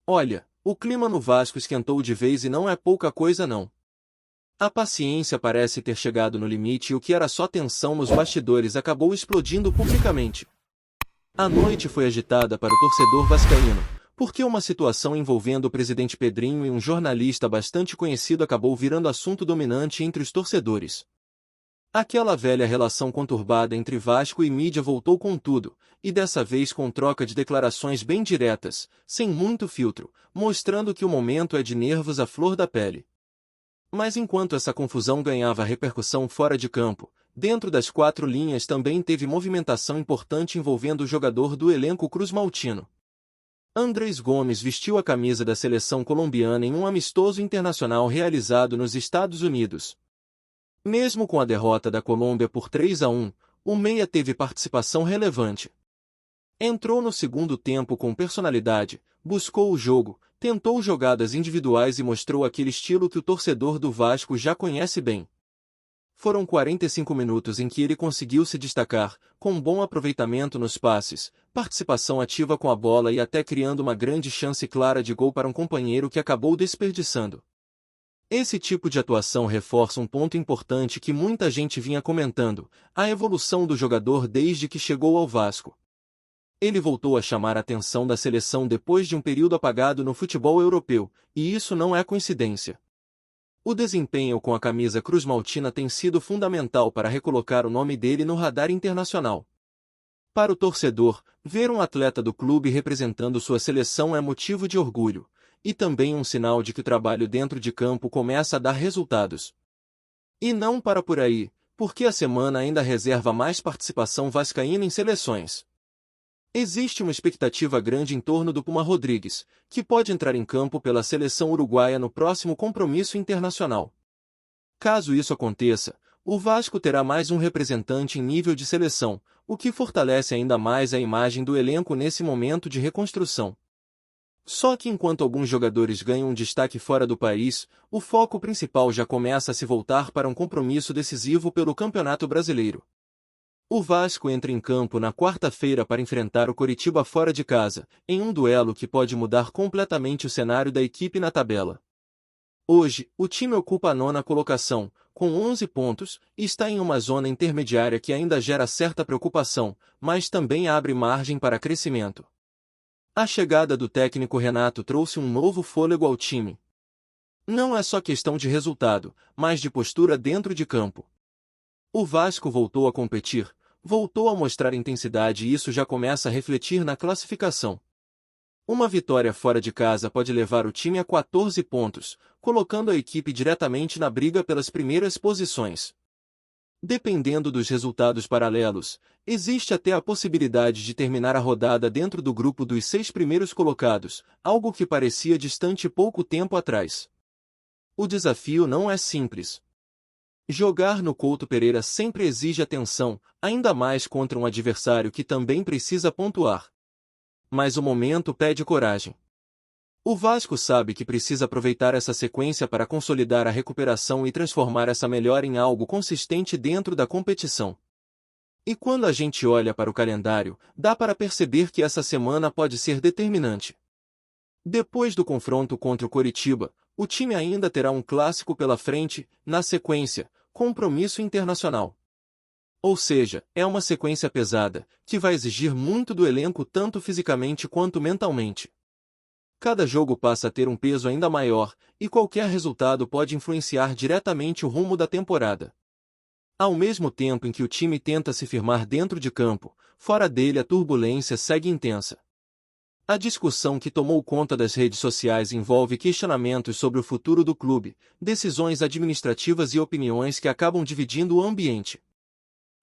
Olha, o clima no Vasco esquentou de vez e não é pouca coisa não. A paciência parece ter chegado no limite e o que era só tensão nos bastidores acabou explodindo publicamente. A noite foi agitada para o torcedor vascaíno, porque uma situação envolvendo o presidente Pedrinho e um jornalista bastante conhecido acabou virando assunto dominante entre os torcedores. Aquela velha relação conturbada entre Vasco e mídia voltou com tudo, e dessa vez com troca de declarações bem diretas, sem muito filtro, mostrando que o momento é de nervos à flor da pele. Mas enquanto essa confusão ganhava repercussão fora de campo, dentro das quatro linhas também teve movimentação importante envolvendo o jogador do elenco cruzmaltino. Andrés Gomes vestiu a camisa da seleção colombiana em um amistoso internacional realizado nos Estados Unidos. Mesmo com a derrota da Colômbia por 3-1, o meia teve participação relevante. Entrou no segundo tempo com personalidade, buscou o jogo, tentou jogadas individuais e mostrou aquele estilo que o torcedor do Vasco já conhece bem. Foram 45 minutos em que ele conseguiu se destacar, com bom aproveitamento nos passes, participação ativa com a bola e até criando uma grande chance clara de gol para um companheiro que acabou desperdiçando. Esse tipo de atuação reforça um ponto importante que muita gente vinha comentando, a evolução do jogador desde que chegou ao Vasco. Ele voltou a chamar a atenção da seleção depois de um período apagado no futebol europeu, e isso não é coincidência. O desempenho com a camisa cruzmaltina tem sido fundamental para recolocar o nome dele no radar internacional. Para o torcedor, ver um atleta do clube representando sua seleção é motivo de orgulho, e também um sinal de que o trabalho dentro de campo começa a dar resultados. E não para por aí, porque a semana ainda reserva mais participação vascaína em seleções. Existe uma expectativa grande em torno do Puma Rodrigues, que pode entrar em campo pela seleção uruguaia no próximo compromisso internacional. Caso isso aconteça, o Vasco terá mais um representante em nível de seleção, o que fortalece ainda mais a imagem do elenco nesse momento de reconstrução. Só que enquanto alguns jogadores ganham um destaque fora do país, o foco principal já começa a se voltar para um compromisso decisivo pelo Campeonato Brasileiro. O Vasco entra em campo na quarta-feira para enfrentar o Coritiba fora de casa, em um duelo que pode mudar completamente o cenário da equipe na tabela. Hoje, o time ocupa a nona colocação, com 11 pontos, e está em uma zona intermediária que ainda gera certa preocupação, mas também abre margem para crescimento. A chegada do técnico Renato trouxe um novo fôlego ao time. Não é só questão de resultado, mas de postura dentro de campo. O Vasco voltou a competir, voltou a mostrar intensidade e isso já começa a refletir na classificação. Uma vitória fora de casa pode levar o time a 14 pontos, colocando a equipe diretamente na briga pelas primeiras posições. Dependendo dos resultados paralelos, existe até a possibilidade de terminar a rodada dentro do grupo dos 6 primeiros colocados, algo que parecia distante pouco tempo atrás. O desafio não é simples. Jogar no Couto Pereira sempre exige atenção, ainda mais contra um adversário que também precisa pontuar. Mas o momento pede coragem. O Vasco sabe que precisa aproveitar essa sequência para consolidar a recuperação e transformar essa melhora em algo consistente dentro da competição. E quando a gente olha para o calendário, dá para perceber que essa semana pode ser determinante. Depois do confronto contra o Coritiba, o time ainda terá um clássico pela frente, na sequência, compromisso internacional. Ou seja, é uma sequência pesada, que vai exigir muito do elenco tanto fisicamente quanto mentalmente. Cada jogo passa a ter um peso ainda maior, e qualquer resultado pode influenciar diretamente o rumo da temporada. Ao mesmo tempo em que o time tenta se firmar dentro de campo, fora dele a turbulência segue intensa. A discussão que tomou conta das redes sociais envolve questionamentos sobre o futuro do clube, decisões administrativas e opiniões que acabam dividindo o ambiente.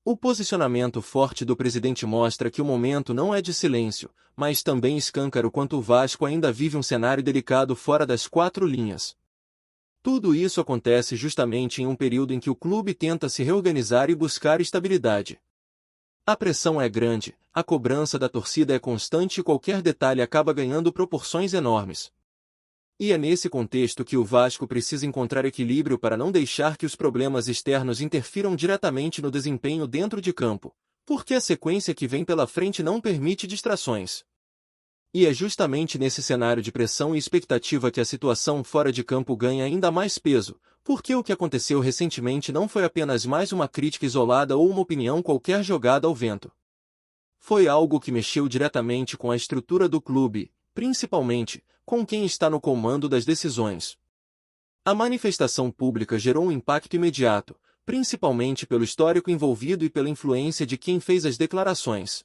O posicionamento forte do presidente mostra que o momento não é de silêncio, mas também escâncara o quanto o Vasco ainda vive um cenário delicado fora das quatro linhas. Tudo isso acontece justamente em um período em que o clube tenta se reorganizar e buscar estabilidade. A pressão é grande, a cobrança da torcida é constante e qualquer detalhe acaba ganhando proporções enormes. E é nesse contexto que o Vasco precisa encontrar equilíbrio para não deixar que os problemas externos interfiram diretamente no desempenho dentro de campo, porque a sequência que vem pela frente não permite distrações. E é justamente nesse cenário de pressão e expectativa que a situação fora de campo ganha ainda mais peso, porque o que aconteceu recentemente não foi apenas mais uma crítica isolada ou uma opinião qualquer jogada ao vento. Foi algo que mexeu diretamente com a estrutura do clube, principalmente com quem está no comando das decisões. A manifestação pública gerou um impacto imediato, principalmente pelo histórico envolvido e pela influência de quem fez as declarações.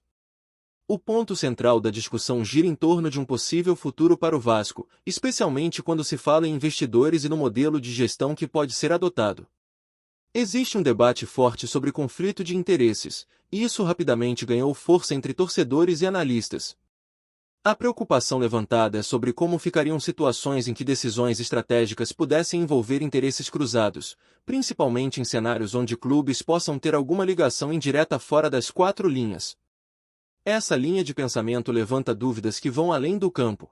O ponto central da discussão gira em torno de um possível futuro para o Vasco, especialmente quando se fala em investidores e no modelo de gestão que pode ser adotado. Existe um debate forte sobre conflito de interesses, e isso rapidamente ganhou força entre torcedores e analistas. A preocupação levantada é sobre como ficariam situações em que decisões estratégicas pudessem envolver interesses cruzados, principalmente em cenários onde clubes possam ter alguma ligação indireta fora das quatro linhas. Essa linha de pensamento levanta dúvidas que vão além do campo.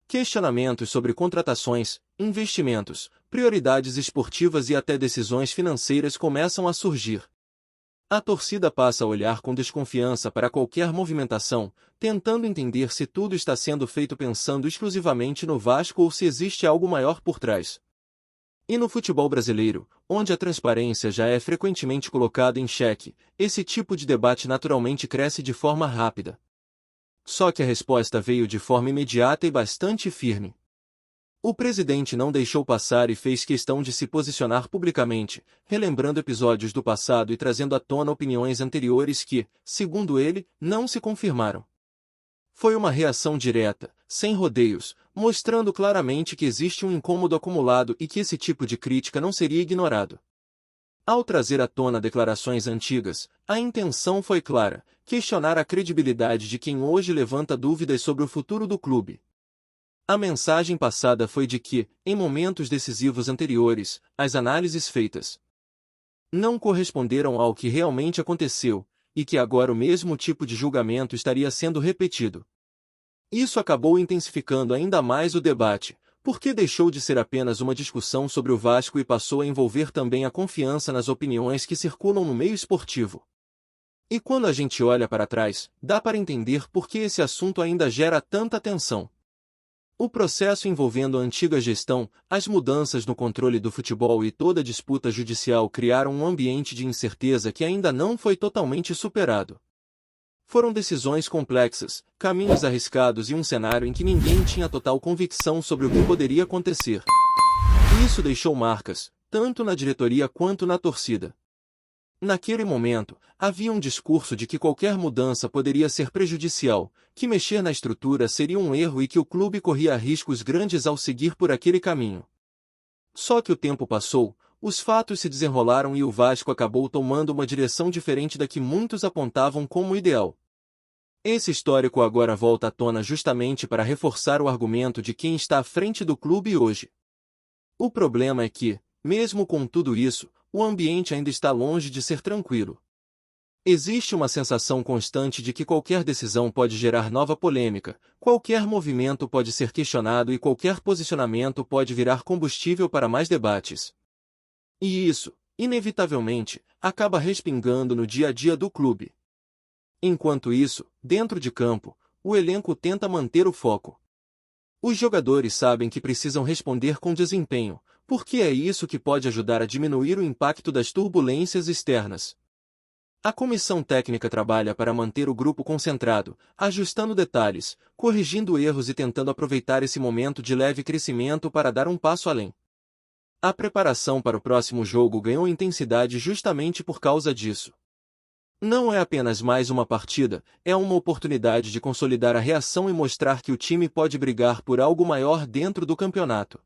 Questionamentos sobre contratações, investimentos, prioridades esportivas e até decisões financeiras começam a surgir. A torcida passa a olhar com desconfiança para qualquer movimentação, tentando entender se tudo está sendo feito pensando exclusivamente no Vasco ou se existe algo maior por trás. E no futebol brasileiro, onde a transparência já é frequentemente colocada em xeque, esse tipo de debate naturalmente cresce de forma rápida. Só que a resposta veio de forma imediata e bastante firme. O presidente não deixou passar e fez questão de se posicionar publicamente, relembrando episódios do passado e trazendo à tona opiniões anteriores que, segundo ele, não se confirmaram. Foi uma reação direta, sem rodeios, mostrando claramente que existe um incômodo acumulado e que esse tipo de crítica não seria ignorado. Ao trazer à tona declarações antigas, a intenção foi clara: questionar a credibilidade de quem hoje levanta dúvidas sobre o futuro do clube. A mensagem passada foi de que, em momentos decisivos anteriores, as análises feitas não corresponderam ao que realmente aconteceu, e que agora o mesmo tipo de julgamento estaria sendo repetido. Isso acabou intensificando ainda mais o debate, porque deixou de ser apenas uma discussão sobre o Vasco e passou a envolver também a confiança nas opiniões que circulam no meio esportivo. E quando a gente olha para trás, dá para entender por que esse assunto ainda gera tanta tensão. O processo envolvendo a antiga gestão, as mudanças no controle do futebol e toda a disputa judicial criaram um ambiente de incerteza que ainda não foi totalmente superado. Foram decisões complexas, caminhos arriscados e um cenário em que ninguém tinha total convicção sobre o que poderia acontecer. E isso deixou marcas, tanto na diretoria quanto na torcida. Naquele momento, havia um discurso de que qualquer mudança poderia ser prejudicial, que mexer na estrutura seria um erro e que o clube corria riscos grandes ao seguir por aquele caminho. Só que o tempo passou, os fatos se desenrolaram e o Vasco acabou tomando uma direção diferente da que muitos apontavam como ideal. Esse histórico agora volta à tona justamente para reforçar o argumento de quem está à frente do clube hoje. O problema é que, mesmo com tudo isso, o ambiente ainda está longe de ser tranquilo. Existe uma sensação constante de que qualquer decisão pode gerar nova polêmica, qualquer movimento pode ser questionado e qualquer posicionamento pode virar combustível para mais debates. E isso, inevitavelmente, acaba respingando no dia a dia do clube. Enquanto isso, dentro de campo, o elenco tenta manter o foco. Os jogadores sabem que precisam responder com desempenho, porque é isso que pode ajudar a diminuir o impacto das turbulências externas. A comissão técnica trabalha para manter o grupo concentrado, ajustando detalhes, corrigindo erros e tentando aproveitar esse momento de leve crescimento para dar um passo além. A preparação para o próximo jogo ganhou intensidade justamente por causa disso. Não é apenas mais uma partida, é uma oportunidade de consolidar a reação e mostrar que o time pode brigar por algo maior dentro do campeonato.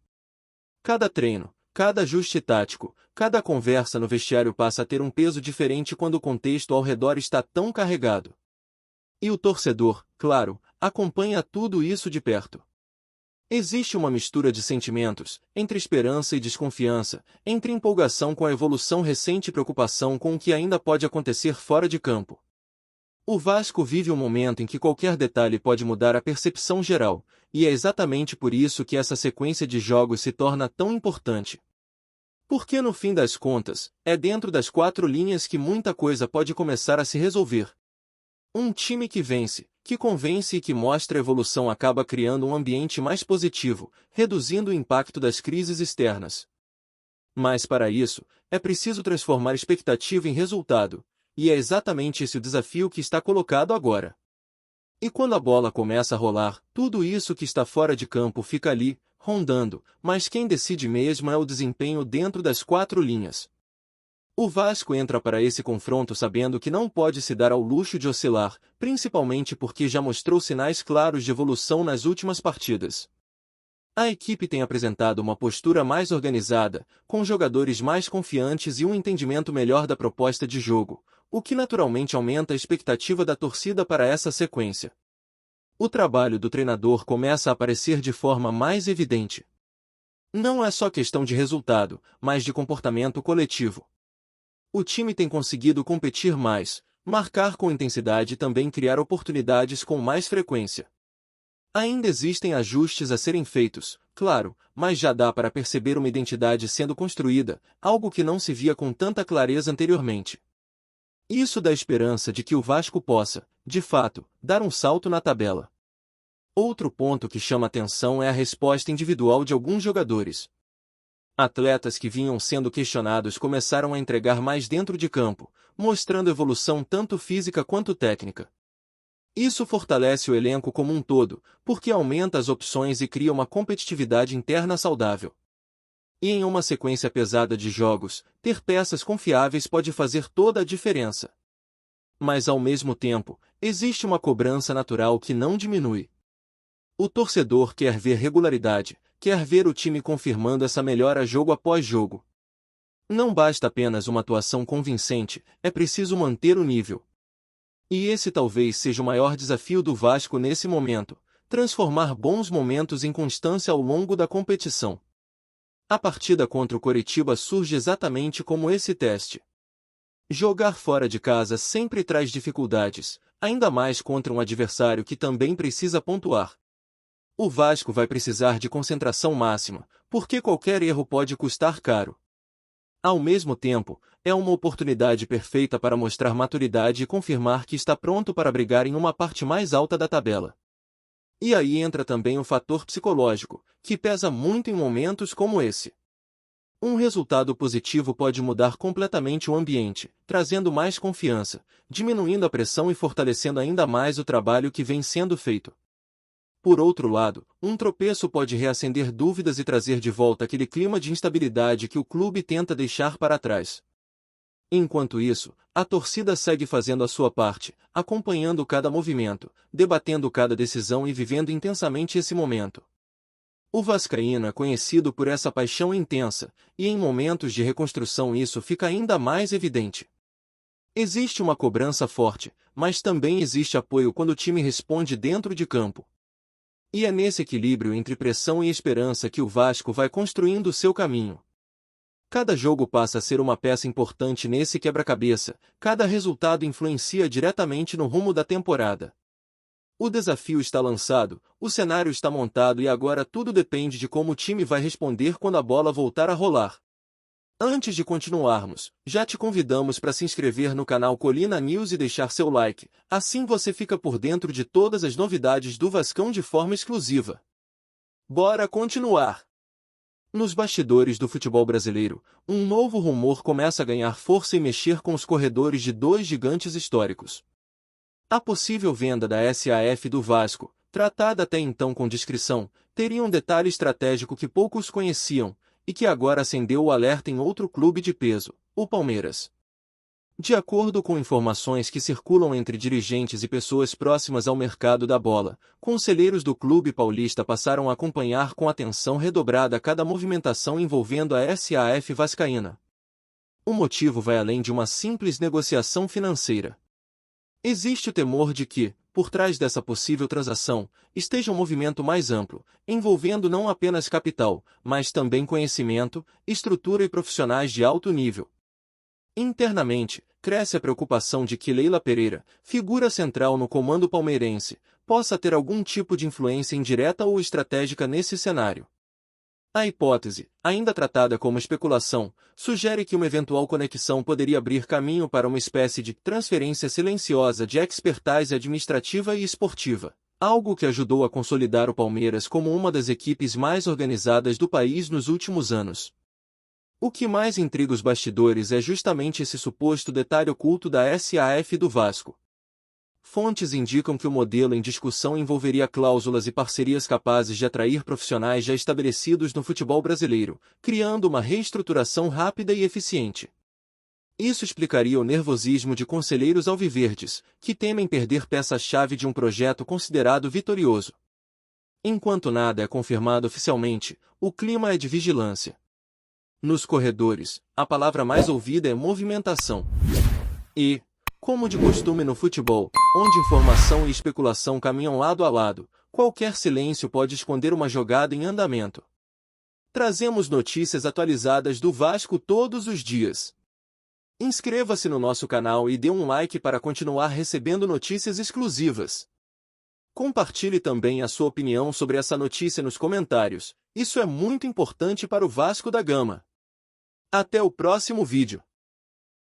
Cada treino, cada ajuste tático, cada conversa no vestiário passa a ter um peso diferente quando o contexto ao redor está tão carregado. E o torcedor, claro, acompanha tudo isso de perto. Existe uma mistura de sentimentos, entre esperança e desconfiança, entre empolgação com a evolução recente e preocupação com o que ainda pode acontecer fora de campo. O Vasco vive um momento em que qualquer detalhe pode mudar a percepção geral, e é exatamente por isso que essa sequência de jogos se torna tão importante. Porque no fim das contas, é dentro das quatro linhas que muita coisa pode começar a se resolver. Um time que vence, que convence e que mostra evolução acaba criando um ambiente mais positivo, reduzindo o impacto das crises externas. Mas para isso, é preciso transformar expectativa em resultado, e é exatamente esse o desafio que está colocado agora. E quando a bola começa a rolar, tudo isso que está fora de campo fica ali, rondando, mas quem decide mesmo é o desempenho dentro das quatro linhas. O Vasco entra para esse confronto sabendo que não pode se dar ao luxo de oscilar, principalmente porque já mostrou sinais claros de evolução nas últimas partidas. A equipe tem apresentado uma postura mais organizada, com jogadores mais confiantes e um entendimento melhor da proposta de jogo, o que naturalmente aumenta a expectativa da torcida para essa sequência. O trabalho do treinador começa a aparecer de forma mais evidente. Não é só questão de resultado, mas de comportamento coletivo. O time tem conseguido competir mais, marcar com intensidade e também criar oportunidades com mais frequência. Ainda existem ajustes a serem feitos, claro, mas já dá para perceber uma identidade sendo construída, algo que não se via com tanta clareza anteriormente. Isso dá esperança de que o Vasco possa, de fato, dar um salto na tabela. Outro ponto que chama atenção é a resposta individual de alguns jogadores. Atletas que vinham sendo questionados começaram a entregar mais dentro de campo, mostrando evolução tanto física quanto técnica. Isso fortalece o elenco como um todo, porque aumenta as opções e cria uma competitividade interna saudável. E em uma sequência pesada de jogos, ter peças confiáveis pode fazer toda a diferença. Mas ao mesmo tempo, existe uma cobrança natural que não diminui. O torcedor quer ver regularidade, quer ver o time confirmando essa melhora jogo após jogo. Não basta apenas uma atuação convincente, é preciso manter o nível. E esse talvez seja o maior desafio do Vasco nesse momento, transformar bons momentos em constância ao longo da competição. A partida contra o Coritiba surge exatamente como esse teste. Jogar fora de casa sempre traz dificuldades, ainda mais contra um adversário que também precisa pontuar. O Vasco vai precisar de concentração máxima, porque qualquer erro pode custar caro. Ao mesmo tempo, é uma oportunidade perfeita para mostrar maturidade e confirmar que está pronto para brigar em uma parte mais alta da tabela. E aí entra também o fator psicológico, que pesa muito em momentos como esse. Um resultado positivo pode mudar completamente o ambiente, trazendo mais confiança, diminuindo a pressão e fortalecendo ainda mais o trabalho que vem sendo feito. Por outro lado, um tropeço pode reacender dúvidas e trazer de volta aquele clima de instabilidade que o clube tenta deixar para trás. Enquanto isso, a torcida segue fazendo a sua parte, acompanhando cada movimento, debatendo cada decisão e vivendo intensamente esse momento. O vascaíno é conhecido por essa paixão intensa, e em momentos de reconstrução isso fica ainda mais evidente. Existe uma cobrança forte, mas também existe apoio quando o time responde dentro de campo. E é nesse equilíbrio entre pressão e esperança que o Vasco vai construindo o seu caminho. Cada jogo passa a ser uma peça importante nesse quebra-cabeça, cada resultado influencia diretamente no rumo da temporada. O desafio está lançado, o cenário está montado e agora tudo depende de como o time vai responder quando a bola voltar a rolar. Antes de continuarmos, já te convidamos para se inscrever no canal Colina News e deixar seu like, assim você fica por dentro de todas as novidades do Vascão de forma exclusiva. Bora continuar! Nos bastidores do futebol brasileiro, um novo rumor começa a ganhar força e mexer com os corredores de dois gigantes históricos. A possível venda da SAF do Vasco, tratada até então com discrição, teria um detalhe estratégico que poucos conheciam, e que agora acendeu o alerta em outro clube de peso, o Palmeiras. De acordo com informações que circulam entre dirigentes e pessoas próximas ao mercado da bola, conselheiros do clube paulista passaram a acompanhar com atenção redobrada cada movimentação envolvendo a SAF vascaína. O motivo vai além de uma simples negociação financeira. Existe o temor de que, por trás dessa possível transação, esteja um movimento mais amplo, envolvendo não apenas capital, mas também conhecimento, estrutura e profissionais de alto nível. Internamente, cresce a preocupação de que Leila Pereira, figura central no comando palmeirense, possa ter algum tipo de influência indireta ou estratégica nesse cenário. A hipótese, ainda tratada como especulação, sugere que uma eventual conexão poderia abrir caminho para uma espécie de transferência silenciosa de expertise administrativa e esportiva, algo que ajudou a consolidar o Palmeiras como uma das equipes mais organizadas do país nos últimos anos. O que mais intriga os bastidores é justamente esse suposto detalhe oculto da SAF do Vasco. Fontes indicam que o modelo em discussão envolveria cláusulas e parcerias capazes de atrair profissionais já estabelecidos no futebol brasileiro, criando uma reestruturação rápida e eficiente. Isso explicaria o nervosismo de conselheiros alviverdes, que temem perder peça-chave de um projeto considerado vitorioso. Enquanto nada é confirmado oficialmente, o clima é de vigilância. Nos corredores, a palavra mais ouvida é movimentação. E, como de costume no futebol, onde informação e especulação caminham lado a lado, qualquer silêncio pode esconder uma jogada em andamento. Trazemos notícias atualizadas do Vasco todos os dias. Inscreva-se no nosso canal e dê um like para continuar recebendo notícias exclusivas. Compartilhe também a sua opinião sobre essa notícia nos comentários, isso é muito importante para o Vasco da Gama. Até o próximo vídeo.